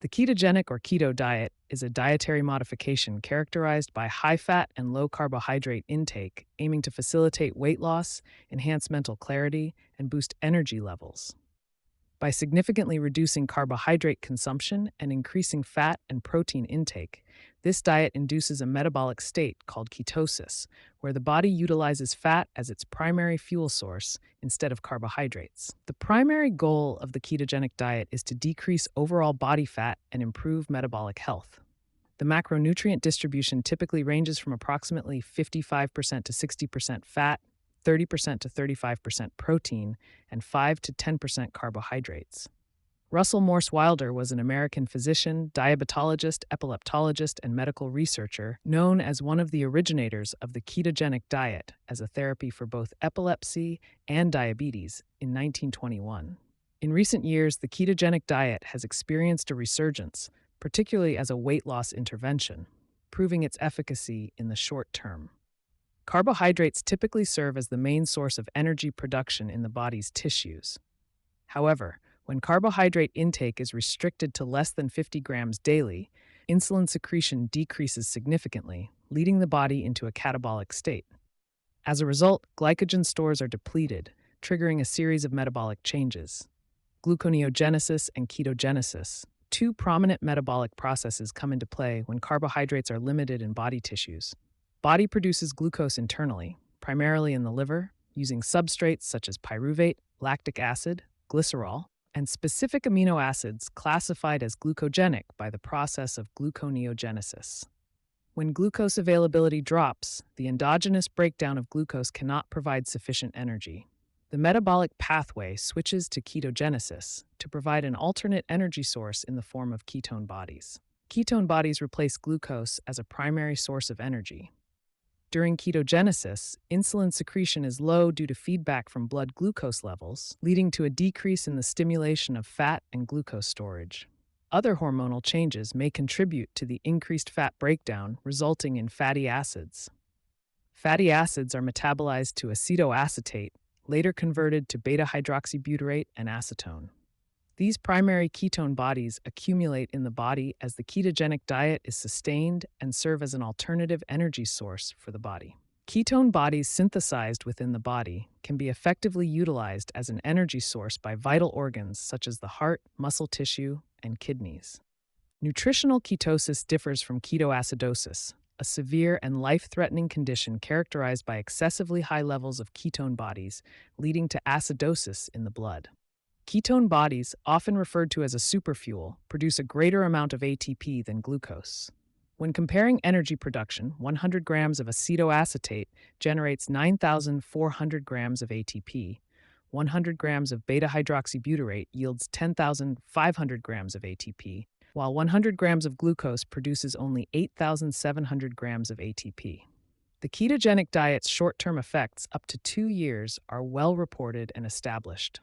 The ketogenic or keto diet is a dietary modification characterized by high fat and low carbohydrate intake, aiming to facilitate weight loss, enhance mental clarity, and boost energy levels. By significantly reducing carbohydrate consumption and increasing fat and protein intake, this diet induces a metabolic state called ketosis, where the body utilizes fat as its primary fuel source instead of carbohydrates. The primary goal of the ketogenic diet is to decrease overall body fat and improve metabolic health. The macronutrient distribution typically ranges from approximately 55% to 60% fat, 30% to 35% protein, and 5 to 10% carbohydrates. Russell Morse Wilder was an American physician, diabetologist, epileptologist, and medical researcher known as one of the originators of the ketogenic diet as a therapy for both epilepsy and diabetes in 1921. In recent years, the ketogenic diet has experienced a resurgence, particularly as a weight loss intervention, proving its efficacy in the short term. Carbohydrates typically serve as the main source of energy production in the body's tissues. However, when carbohydrate intake is restricted to less than 50 grams daily, insulin secretion decreases significantly, leading the body into a catabolic state. As a result, glycogen stores are depleted, triggering a series of metabolic changes. Gluconeogenesis and ketogenesis, two prominent metabolic processes, come into play when carbohydrates are limited in body tissues. Body produces glucose internally, primarily in the liver, using substrates such as pyruvate, lactic acid, glycerol, and specific amino acids classified as glucogenic by the process of gluconeogenesis. When glucose availability drops, the endogenous breakdown of glucose cannot provide sufficient energy. The metabolic pathway switches to ketogenesis to provide an alternate energy source in the form of ketone bodies. Ketone bodies replace glucose as a primary source of energy. During ketogenesis, insulin secretion is low due to feedback from blood glucose levels, leading to a decrease in the stimulation of fat and glucose storage. Other hormonal changes may contribute to the increased fat breakdown, resulting in fatty acids. Fatty acids are metabolized to acetoacetate, later converted to beta-hydroxybutyrate and acetone. These primary ketone bodies accumulate in the body as the ketogenic diet is sustained and serve as an alternative energy source for the body. Ketone bodies synthesized within the body can be effectively utilized as an energy source by vital organs such as the heart, muscle tissue, and kidneys. Nutritional ketosis differs from ketoacidosis, a severe and life-threatening condition characterized by excessively high levels of ketone bodies, leading to acidosis in the blood. Ketone bodies, often referred to as a superfuel, produce a greater amount of ATP than glucose. When comparing energy production, 100 grams of acetoacetate generates 9,400 grams of ATP. 100 grams of beta-hydroxybutyrate yields 10,500 grams of ATP, while 100 grams of glucose produces only 8,700 grams of ATP. The ketogenic diet's short-term effects up to 2 years are well reported and established.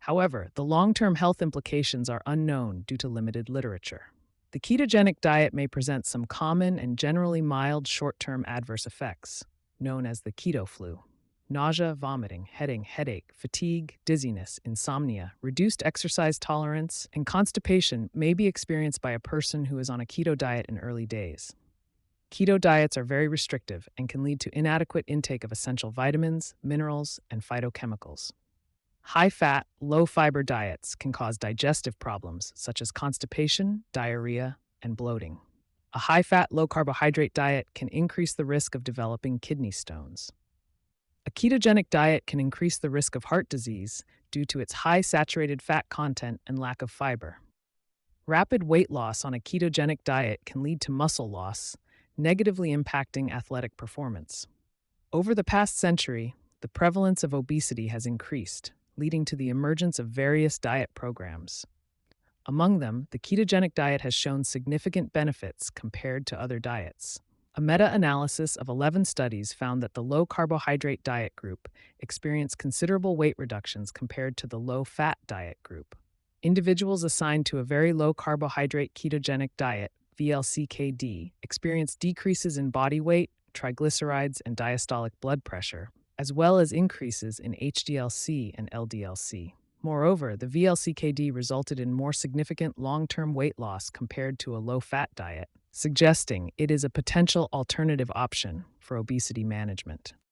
However, the long-term health implications are unknown due to limited literature. The ketogenic diet may present some common and generally mild short-term adverse effects, known as the keto flu. Nausea, vomiting, headache, fatigue, dizziness, insomnia, reduced exercise tolerance, and constipation may be experienced by a person who is on a keto diet in early days. Keto diets are very restrictive and can lead to inadequate intake of essential vitamins, minerals, and phytochemicals. High-fat, low-fiber diets can cause digestive problems such as constipation, diarrhea, and bloating. A high-fat, low-carbohydrate diet can increase the risk of developing kidney stones. A ketogenic diet can increase the risk of heart disease due to its high saturated fat content and lack of fiber. Rapid weight loss on a ketogenic diet can lead to muscle loss, negatively impacting athletic performance. Over the past century, the prevalence of obesity has increased, leading to the emergence of various diet programs. Among them, the ketogenic diet has shown significant benefits compared to other diets. A meta-analysis of 11 studies found that the low-carbohydrate diet group experienced considerable weight reductions compared to the low-fat diet group. Individuals assigned to a very low-carbohydrate ketogenic diet, VLCKD, experienced decreases in body weight, triglycerides, and diastolic blood pressure, as well as increases in HDL-C and LDL-C. Moreover, the VLCKD resulted in more significant long term weight loss compared to a low fat diet, suggesting it is a potential alternative option for obesity management.